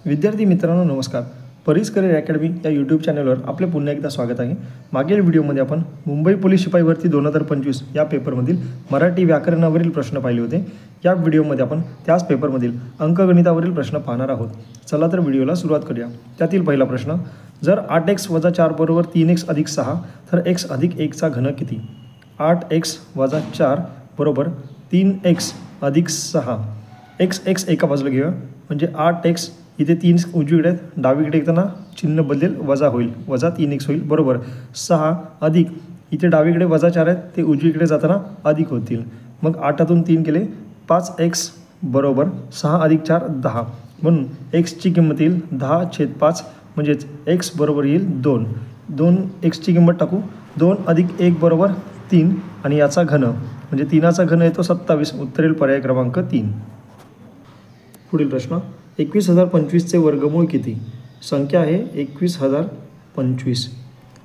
विद्यार्थी मित्रांनो नमस्कार. परीस करिअर अकॅडमी या यूट्यूब चॅनलवर आपले पुन्हा एकदा स्वागत आहे. मागील व्हिडिओमध्ये आपण मुंबई पोलीस शिपाई भरती 2025 या पेपरमधील मराठी व्याकरणावरील प्रश्न पाहिले होते. या व्हिडिओमध्ये आपण त्याच पेपरमधील अंकगणितावरील प्रश्न पाहणार आहोत. चला तर व्हिडिओला सुरुवात करूया. त्यातील पहिला प्रश्न, जर 8x - 4 बरोबर 3x + 6 तर x + 1 चा घन किती? 8x - 4 बरोबर 3x + 6. x एका बाजूला घेऊया म्हणजे 8x इथे 3 उजवीकडे डावीकडे येताना चिन्ह बदलेल, वजा होईल, वजा 3x होईल बरोबर 6 अधिक इथे डावीकडे -4 आहेत ते उजवीकडे जाताना अधिक होतील. मग 8तून 3 गेले 5x बरोबर 6 + 4 10 म्हणून xची किंमत येईल 10/5 म्हणजेच x बरोबर येईल 2 xची किंमत टाकू 2 + 1 बरोबर 3 आणि याचा घन म्हणजे 3चा घन येतो 27. उत्तर येईल पर्याय क्रमांक 3. पुढील प्रश्न, 21,025चे वर्गमूळ किती? संख्या आहे 21,025.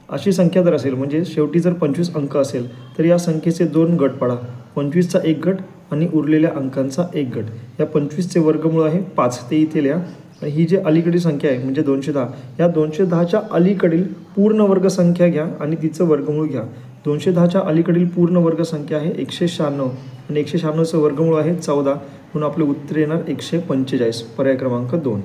अशी संख्या जर असेल म्हणजे शेवटी जर 25 अंक असेल तर या संख्येचे 2 गट पाडा. 25चा 1 गट आणि उरलेल्या अंकांचा 1 गट. या 25चे वर्गमूळ आहे 5, ते इथे लिहा. ही जी अलीकडील संख्या आहे म्हणजे 210, या 210च्या अलीकडील पूर्ण वर्ग संख्या घ्या आणि तिचं वर्गमूळ घ्या. 210च्या अलीकडील पूर्ण वर्ग संख्या आहे 196 आणि 196चं वर्गमूळ आहे 14 म्हणून आपले उत्तर येणार 145. पर्याय क्रमांक 2.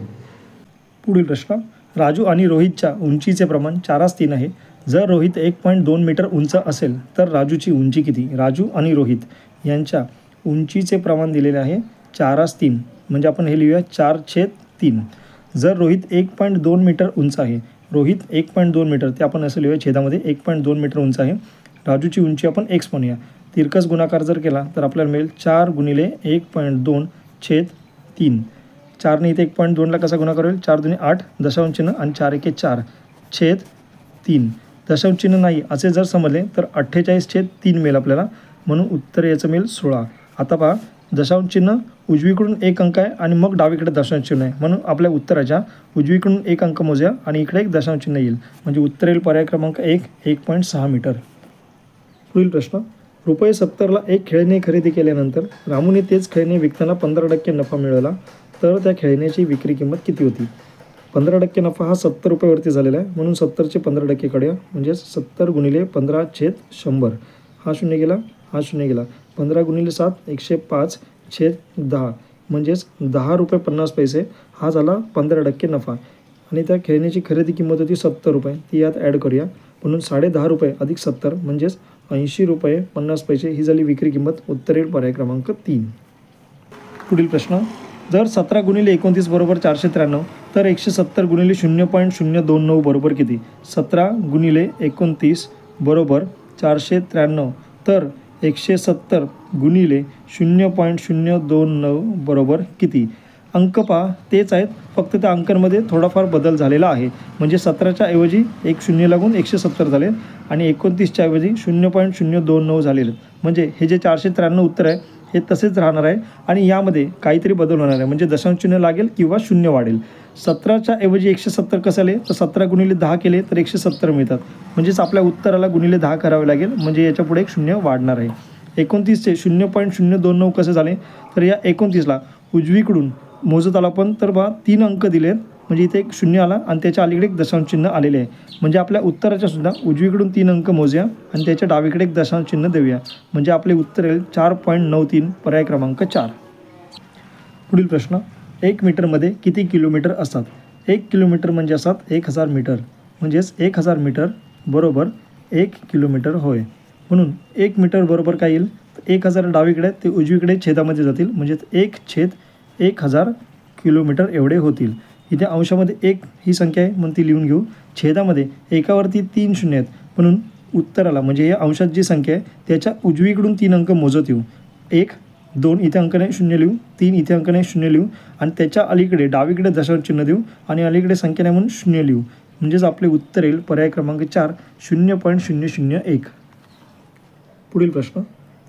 पुढील प्रश्न, राजू आणि रोहितच्या उंचीचे प्रमाण 4:3 आहे. जर रोहित 1.2 मीटर उंच असेल तर राजूची उंची किती? राजू आणि रोहित यांच्या उंचीचे प्रमाण दिलेले आहे 4:3 म्हणजे आपण हे लिहूया 4/3. जर रोहित 1.2 मीटर उंच आहे, रोहित 1.2 मीटर ते आपण असं लिहूया छेदामध्ये 1.2 मीटर उंच आहे. राजूची उंची आपण x म्हणूया. तिरकस गुणाकार जर केला तर आपल्याला मिळेल 4 × 1.2/3. 4ने इथे 1.2ला कसा गुणाकार होईल? 4 × 2 = 8 दशांश चिन्ह आणि 4 × 1 = 4/3. दशांश चिन्ह नाही असे जर समजले तर 48/3 मिळेल आपल्याला म्हणून उत्तर याचं मिळेल 16. आता पहा, दशांश चिन्ह उजवीकडून 1 अंक आहे आणि मग डावीकडे दशांश चिन्ह आहे म्हणून आपल्या उत्तराच्या उजवीकडून 1 अंक मोजूया आणि इकडे एक दशांश चिन्ह येईल म्हणजे उत्तर येईल पर्याय क्रमांक 1 1.6 मीटर. पुढील प्रश्न, ₹70ला एक खेळणे खरेदी केल्यानंतर रामूने तेच खेळणे विकताना 15% नफा मिळवला तर त्या खेळण्याची विक्री किंमत किती होती? 15% नफा हा ₹70वरती झालेला आहे म्हणून 70चे 15% काढूया म्हणजे 70 × 15/100. हा 0 गेला, हा 0 गेला. 15 × 7 105/10 म्हणजेच ₹10.50 हा झाला 15% नफा आणि त्या खेळण्याची खरेदी किंमत होती ₹70. ती यात ॲड करूया म्हणून ₹10.5 अधिक 70 म्हणजेच ₹80.50 ही झाली विक्री किंमत. उत्तर येईल पर्याय क्रमांक 3. पुढील प्रश्न, जर 17 × 29 बरोबर 493 तर 170 × 0.029 बरोबर किती? 17 × 29 बरोबर 493 तर 170 × 0.029 बरोबर किती? अंक पहा तेच आहेत, फक्त त्या अंकांमध्ये थोडाफार बदल झालेला आहे. म्हणजे 17च्या ऐवजी एक 0 लागून 170 झाले आणि 29च्या ऐवजी 0.029 झालेले. म्हणजे हे जे 493 उत्तर आहे हे तसेच राहणार आहे आणि यामध्ये काहीतरी बदल होणार आहे म्हणजे दशांश चिन्ह लागेल किंवा 0 वाढेल. 17च्या ऐवजी 170 कसं आले तर 17 × 10 केले तर 170 मिळतात म्हणजेच आपल्या उत्तराला ×10 करावे लागेल म्हणजे याच्या पुढे एक 0 वाढणार आहे. 29चे 0.029 कसे झाले तर या 29ला उजवीकडून मोजत आला पण तर बा 3 अंक दिलेत म्हणजे इथे एक 0 आला आणि त्याच्या अलीकडे एक दशांश चिन्ह आलेले आहे म्हणजे आपल्या उत्तराच्या सुद्धा उजवीकडून 3 अंक मोजूया आणि त्याच्या डावीकडे एक दशांश चिन्ह देऊया म्हणजे आपले उत्तर येईल 4.93 पर्याय क्रमांक 4. पुढील प्रश्न, 1 मीटरमध्ये किती किलोमीटर असतात? 1 किलोमीटर म्हणजे असतात 1000 मीटर म्हणजेच 1000 मीटर बरोबर 1 किलोमीटर होय. म्हणून 1 मीटर बरोबर काय येईल? 1000 डावीकडे ते उजवीकडे छेदामध्ये जातील म्हणजेच 1/1000 किलोमीटर एवढे होतील. इथे अंशामध्ये 1 ही संख्या आहे म्हणून ती लिहून घेऊ. छेदामध्ये एकावरती 3 शून्य आहेत म्हणून उत्तराला म्हणजे या अंशात जी संख्या आहे त्याच्या उजवीकडून 3 अंक मोजत येऊ. 1 2 इथे अंक नाही 0 लिहू, 3 इथे अंक नाही 0 लिहू आणि त्याच्या अलीकडे डावीकडे दशांश चिन्ह देऊ आणि अलीकडे संख्या नाही म्हणून 0 लिहू म्हणजेच आपले उत्तर येईल पर्याय क्रमांक 4 0.001. पुढील प्रश्न,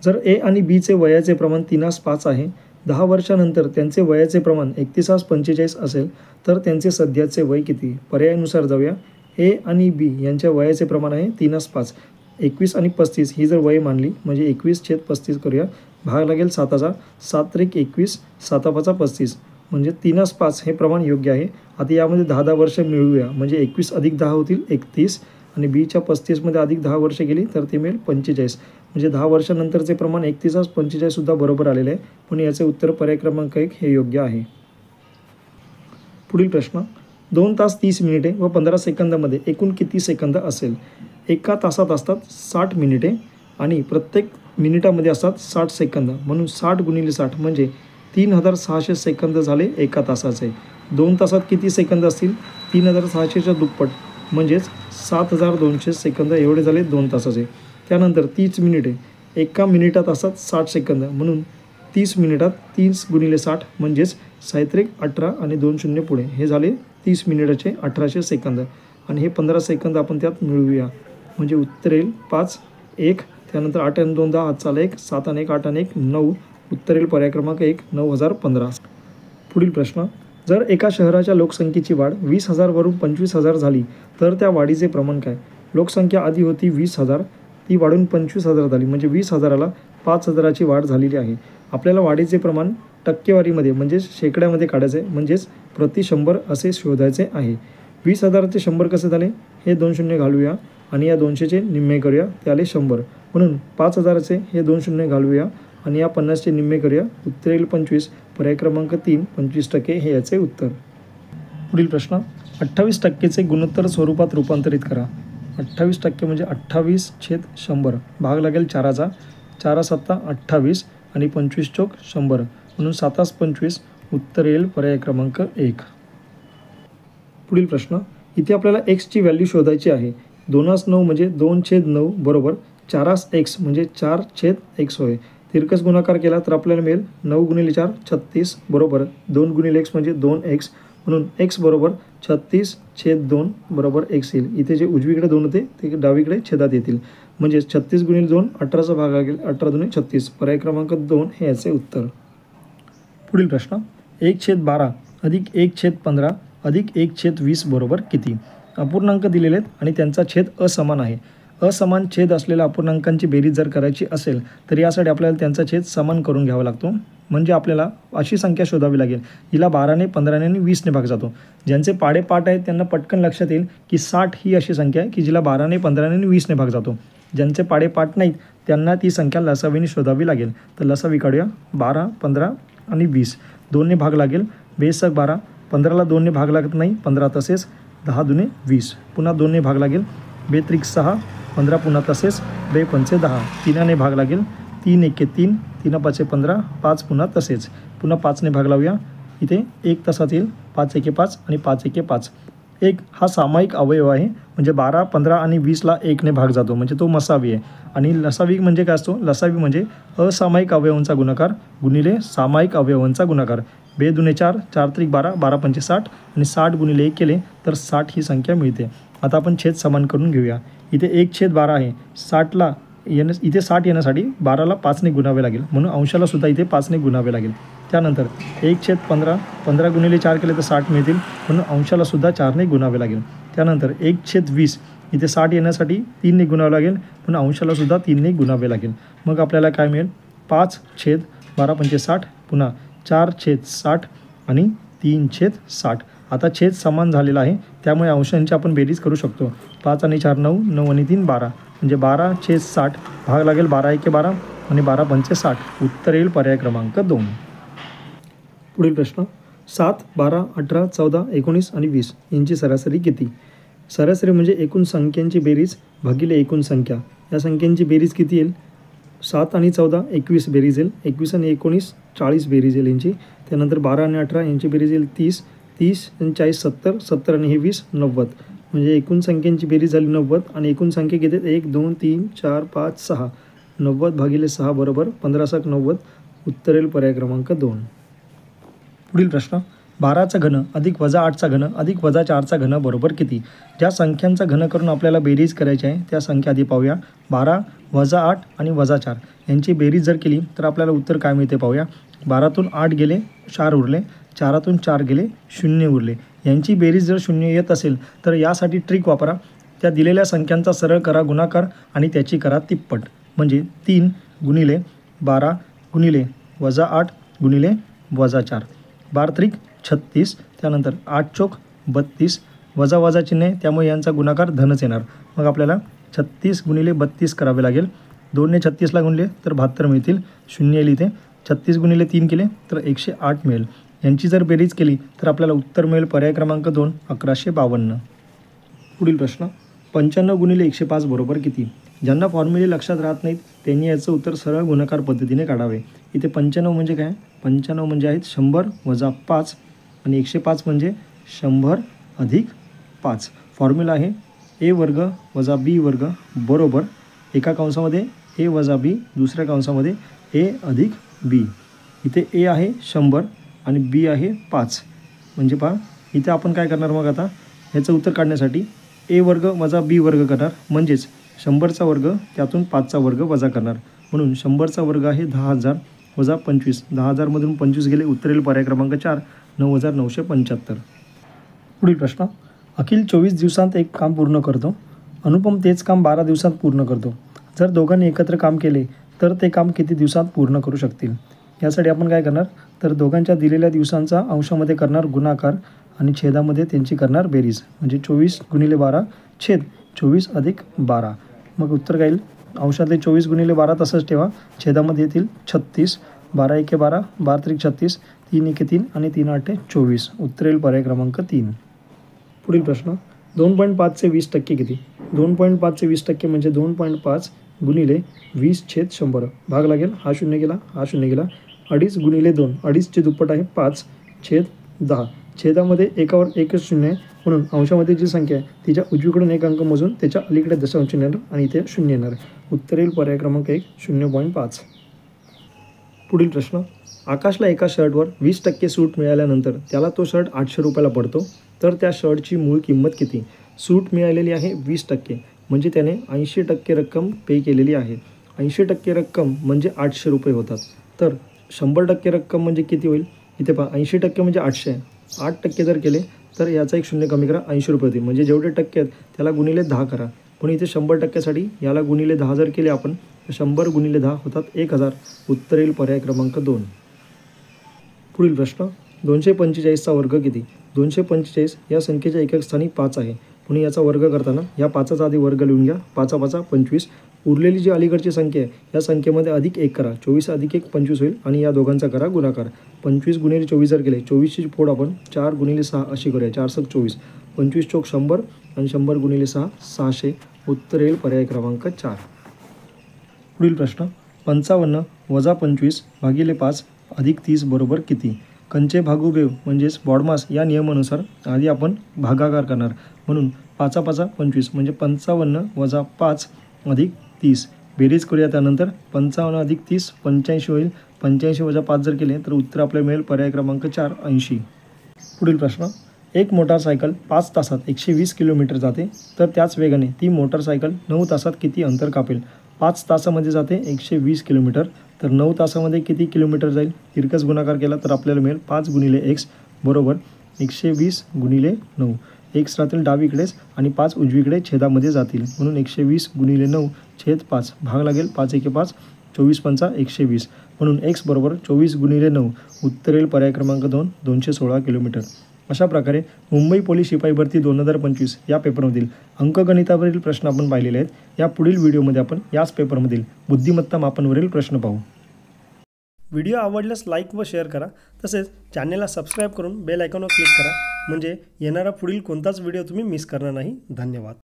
जर ए आणि बीचे वयाचे प्रमाण 3:5 आहे, 10 वर्षानंतर त्यांचे वयाचे प्रमाण 31:45 असेल तर त्यांचे सध्याचे वय किती? पर्यायानुसार जाऊया. ए आणि बी यांच्या वयाचे प्रमाण आहे 3:5. 21 आणि 35 ही जर वय मानली म्हणजे 21/35 करूया. भाग लागेल 7चा. 7 × 1 = 21, 7 × 5 = 35 म्हणजे 3-5 हे प्रमाण योग्य आहे. आता यामध्ये 10-10 वर्ष मिळवूया, म्हणजे 21 अधिक 10 होतील 31 आणि बीच्या 35मध्ये अधिक 10 वर्ष गेली तर ते मिळेल 45. म्हणजे 10 वर्षानंतरचे प्रमाण 31 45 सुद्धा बरोबर आलेले आहे. पण याचे उत्तर पर्याय क्रमांक 1 हे योग्य आहे. पुढील प्रश्न, 2 तास 30 मिनिटे व 15 सेकंदामध्ये एकूण किती सेकंद असेल? एका तासात असतात 60 मिनिटे आणि प्रत्येक मिनिटामध्ये असतात 60 सेकंद, म्हणून 60 गुणिले 60 म्हणजे 3600 सेकंद झाले एका तासाचे. 2 तासात किती सेकंद असतील? 3600च्या दुप्पट म्हणजेच 7200 सेकंद एवढे झाले 2 तासाचे. त्यानंतर 30 मिनिटे, एका मिनिटात असतात 60 सेकंद, म्हणून 30 मिनिटात 30 गुणिले 60 म्हणजेच 7 18 आणि 2 शून्य पुढे हे झाले 30 मिनिटाचे 1800 सेकंद. आणि हे 15 सेकंद आपण त्यात मिळवूया, म्हणजे उत्तर येईल 5 1. त्यानंतर 8 आणि 2 10 हातचाला 1, 7 आणि 1 8 आणि 1 9. उत्तर येईल पर्याय क्रमांक 1 9015. पुढील प्रश्न, जर एका शहराच्या लोकसंख्येची वाढ 20,000 वरून 25,000 झाली तर त्या वाढीचे प्रमाण काय? लोकसंख्या आधी होती 20,000, ती वाढून 25,000 झाली, म्हणजे 20,000ला 5,000ची वाढ झालेली आहे. आपल्याला वाढीचे प्रमाण टक्केवारीमध्ये म्हणजेच शेकड्यामध्ये काढायचे, म्हणजेच प्रति 100 असे शोधायचे आहे. 20,000चे 100 कसे झाले? हे 2 शून्य घालूया आणि या 200चे निम्मे करूया, त्याले 100. म्हणून 5,000चे हे 2 शून्य घालूया आणि या 50चे निम्मे करूया, उत्तर येईल 25. पर्याय क्रमांक 3 25% हे याचे उत्तर. पुढील प्रश्न, 28%चे गुणोत्तर स्वरूपात रूपांतरित करा. 28% म्हणजे 28/100 भाग लागेल 4चा, 4 28 आणि 25 चौक 100, म्हणून 7 25. उत्तर येईल पर्याय क्रमांक 1. पुढील प्रश्न, इथे आपल्याला एक्सची व्हॅल्यू शोधायची आहे. 2×9 म्हणजे 2/9 बरोबर 4x म्हणजे 4/x होय. तिरकस गुणाकार केला तर आपल्याला मिळेल 9 गुणिले 4 36 बरोबर 2 गुणिले x म्हणजे 2x, म्हणून x बरोबर 36/2 बरोबर x येईल. इथे जे उजवीकडे 2 होते ते डावीकडे छेदात येतील, म्हणजे 36 गुणिले 2 18चा भाग लागेल, 18 दुणे 36. पर्याय क्रमांक 2 हे याचे उत्तर. पुढील प्रश्न, 1/12 अधिक 1/15 अधिक 1/20 बरोबर किती? अपूर्णांक दिलेले आहेत आणि त्यांचा छेद असमान आहे. असमान छेद असलेल्या अपूर्णांकांची बेरीज जर करायची असेल तर यासाठी आपल्याला त्यांचा छेद समान करून घ्यावा लागतो. म्हणजे आपल्याला अशी संख्या शोधावी लागेल जिला 12ने 15ने आणि 20ने भाग जातो. ज्यांचे पाडेपाठ आहेत त्यांना पटकन लक्षात येईल की 60 ही अशी संख्या आहे की जिला 12ने 15ने आणि 20ने भाग जातो. ज्यांचे पाडेपाठ नाहीत त्यांना ती संख्या लसावीने शोधावी लागेल. तर लसावी काढूया. 12 15 आणि 20 2ने भाग लागेल, बेसक 12. 15ला 2ने भाग लागत नाही, 15 तसेच, 10 दुणे 20. पुन्हा 2ने भाग लागेल, बेत्रिक 6, 15 पुन्हा तसेच, बे पंचे 10. 3ने भाग लागेल, 3 एके 3, 3 पाचे 15, 5 पुन्हा तसेच. पुन्हा 5ने भाग लावूया. इथे 1 तासात येईल, 5 एके 5 आणि 5 एके 5. 1 हा सामायिक अवयव आहे, म्हणजे 12 15 आणि 20ला 1ने भाग जातो, म्हणजे तो मसावी आहे. आणि लसावी म्हणजे काय असतो? लसावी म्हणजे असामायिक अवयवांचा गुणाकार गुणिले सामायिक अवयवांचा गुणाकार. 2 दुणे 4, 4 त्रिक 12, 12 पंचे 60 आणि 60 गुणिले 1 केले तर 60 ही संख्या मिळते. आता आपण छेद समान करून घेऊया. इथे 1/12 आहे. 60ला इथे 60 येण्यासाठी 12ला 5ने गुणावे लागेल, म्हणून अंशाला सुद्धा इथे 5ने गुणावे लागेल. त्यानंतर 1/15, 15 गुणिले 4 केले तर 60 मिळतील, म्हणून अंशाला सुद्धा 4ने गुणावे लागेल. त्यानंतर 1/20 इथे 60 येण्यासाठी 3ने गुणावे लागेल, म्हणून अंशाला सुद्धा 3ने गुणावे लागेल. मग आपल्याला काय मिळेल? 5/12 पंचे 60, पुन्हा 4/60 आणि 3/60. आता छेद समान झालेला आहे, त्यामुळे अंशांची आपण बेरीज करू शकतो. 5 आणि 4 9, 9 आणि 3 12, म्हणजे 12/60 भाग लागेल 12 एके 12 आणि 12 पंचे 60. उत्तर येईल पर्याय क्रमांक 2. पुढील प्रश्न, 7 12 18 14 19 आणि 20 यांची सरासरी किती? सरासरी म्हणजे एकूण संख्यांची बेरीज भागिले एकूण संख्या. या संख्यांची बेरीज किती येईल? 7 आणि 14 21 बेरीज येईल, 21 आणि 19 40 बेरीज येईल यांची. त्यानंतर 12 आणि 18 यांची बेरीज येईल 30, 30 आणि 40 70, 70 आणि हे 20 90. म्हणजे एकूण संख्यांची बेरीज झाली 90 आणि एकूण संख्या किती आहेत? 1 2 3 4 5 6. 90 भागिले 6 बरोबर 15 90. उत्तर येईल पर्याय क्रमांक 2. पुढील प्रश्न, 12चा घन अधिक -8चा घन अधिक -4चा घन बरोबर किती? ज्या संख्यांचा घन करून आपल्याला बेरीज करायची आहे त्या संख्या आधी पाहूया. 12 -8 आणि -4 यांची बेरीज जर केली तर आपल्याला उत्तर काय मिळते पाहूया. 12तून 8 गेले 4 उरले, 4तून 4 गेले 0 उरले. यांची बेरीज जर 0 येत असेल तर यासाठी ट्रिक वापरा. त्या दिलेल्या संख्यांचा सरळ करा गुणाकार आणि त्याची करा तिप्पट. म्हणजे 3 गुणिले 12 गुणिले -8 गुणिले -4. 12 त्रिक 36, त्यानंतर 8 चोक 32, वजा वजा चिन्ह आहे त्यामुळे यांचा गुणाकार धनच येणार. मग आपल्याला 36 गुणिले 32 करावे लागेल. 2ने 36ला गुणले तर 72 मिळतील. 0 येईल इथे. 36 गुणिले 3 केले तर 108 मिळेल. यांची जर बेरीज केली तर आपल्याला उत्तर मिळेल पर्याय क्रमांक 2 1152. पुढील प्रश्न 95 गुणिले 105 बरोबर किती? ज्यांना फॉर्म्युले लक्षात राहत नाहीत त्यांनी याचं उत्तर सरळ गुणाकार पद्धतीने काढावे. इथे 95 म्हणजे काय? 95 म्हणजे आहेत 100 वजा 5 आणि 105 म्हणजे 100 अधिक 5. फॉर्म्युला आहे ए वर्ग वजा बी वर्ग बरोबर एका कंसामध्ये ए वजा बी, दुसऱ्या कंसामध्ये ए अधिक बी. इथे ए आहे 100 आणि बी आहे 5. म्हणजे पहा इथे आपण काय करणार मग आता ह्याचं उत्तर काढण्यासाठी ए वर्ग वजा बी वर्ग करणार, म्हणजेच 100चा वर्ग त्यातून 5चा वर्ग वजा करणार. म्हणून 100चा वर्ग आहे 10,000 वजा 25. 10,000मधून 25 गेले, उत्तर येईल पर्याय क्रमांक 4 9,975. पुढील प्रश्न अखिल 24 दिवसांत एक काम पूर्ण करतो, अनुपम तेच काम 12 दिवसात पूर्ण करतो. जर दोघांनी एकत्र काम केले तर ते काम किती दिवसात पूर्ण करू शकतील? यासाठी आपण काय करणार तर दोघांच्या दिलेल्या दिवसांचा अंशामध्ये करणार गुणाकार आणि छेदामध्ये त्यांची करणार बेरीज. म्हणजे 24 गुणिले 12 छेद 24 अधिक 12. मग उत्तर काय येईल? अंशातले 24 गुणिले 12 तसंच ठेवा, छेदामध्ये येतील 36. 12 एके 12, 12 त्रिक 36, 3 एके 3 आणि 3 आठे 24. उत्तर येईल पर्याय क्रमांक 3. पुढील प्रश्न 2.5चे 20% किती? 2.5चे 20% म्हणजे 2.5 गुणिले 20/100 भाग लागेल. हा 0 गेला, हा 0 गेला. 2.5 गुणिले 2, 2.5चे दुप्पट आहे 5/10. छेदामध्ये एकावर एकच 0 आहे म्हणून अंशामध्ये जी संख्या आहे तिच्या उजवीकडून एक अंक मोजून त्याच्या अलीकडे दशांश चिन्ह येणार आणि इथे 0 येणार. उत्तर येईल पर्याय क्रमांक 1 0.5. पुढील प्रश्न आकाशला एका शर्टवर 20% सूट मिळाल्यानंतर त्याला तो शर्ट 800 रुपयाला पडतो, तर त्या शर्टची मूळ किंमत किती? सूट मिळालेली आहे 20% म्हणजे त्याने 80% रक्कम पे केलेली आहे. 80% रक्कम म्हणजे 800 रुपये होतात. तर 100% रक्कम म्हणजे किती होईल? इथे पहा 80% म्हणजे 800 आहे. 8% जर केले तर याचा एक 0 कमी करा, 80 रुपये होतील. म्हणजे जेवढे टक्के आहेत त्याला गुणिले 10 करा. म्हणून इथे 100%साठी याला गुणिले 10 जर केले आपण तर 100 गुणिले 10 होतात 1000. उत्तर येईल पर्याय क्रमांक 2. पुढील प्रश्न 245चा वर्ग किती? 245 या संख्येच्या एकक स्थानी 5 आहे म्हणून याचा वर्ग करताना या 5चा आधी वर्ग लिहून घ्या. 5 5 25. उरलेली जी अलीकडची संख्या आहे या संख्येमध्ये अधिक 1 करा. 24 अधिक 1 25 होईल आणि या दोघांचा करा गुणाकार. 25 गुणिले 24 जर केले 24ची फोड आपण 4 गुणिले 6 अशी करूया. 4 7 24. 25 चोक 100 आणि 100 गुणिले 6 600. उत्तर येईल पर्याय क्रमांक 4. पुढील प्रश्न 55 वजा 25 भागिले 5 अधिक 30 बरोबर किती? कंचे भागुबेव म्हणजेच बॉडमास या नियमानुसार आधी आपण भागाकार करणार. म्हणून 5 5 25 म्हणजे 55 वजा 5 अधिक 30. बेरीज करूया. त्यानंतर 55 अधिक 30 85 होईल. 85 वजा 5 जर केले तर उत्तर आपल्याला मिळेल पर्याय क्रमांक 4 80. पुढील प्रश्न एक मोटारसायकल 5 तासात 120 किलोमीटर जाते, तर त्याच वेगाने ती मोटारसायकल 9 तासात किती अंतर कापेल? 5 तासामध्ये जाते 120 किलोमीटर, तर 9 तासामध्ये किती किलोमीटर जाईल? तिरकस गुणाकार केला तर आपल्याला मिळेल 5 गुणिले x बरोबर 120 गुणिले 9. x राहतील डावीकडेच आणि 5 उजवीकडे छेदामध्ये जातील म्हणून 120 गुणिले 9 छेद 5 भाग लागेल. 5 एके 5, 24 पंचा 120 म्हणून x बरोबर 24 गुणिले 9. उत्तर येईल पर्याय क्रमांक 2 216 किलोमीटर. अशा प्रकारे मुंबई पोलीस शिपाई भरती 2025 या पेपरमधील अंकगणितावरील प्रश्न आपण पाहिलेले आहेत. या पुढील व्हिडिओमध्ये आपण याच पेपरमधील बुद्धिमत्ता मापनवरील प्रश्न पाहू. व्हिडिओ आवडल्यास लाईक व शेअर करा. तसेच चॅनेलला सबस्क्राईब करून बेल आयकॉनवर क्लिक करा म्हणजे येणारा पुढील कोणताच व्हिडिओ तुम्ही मिस करणार नाही. धन्यवाद.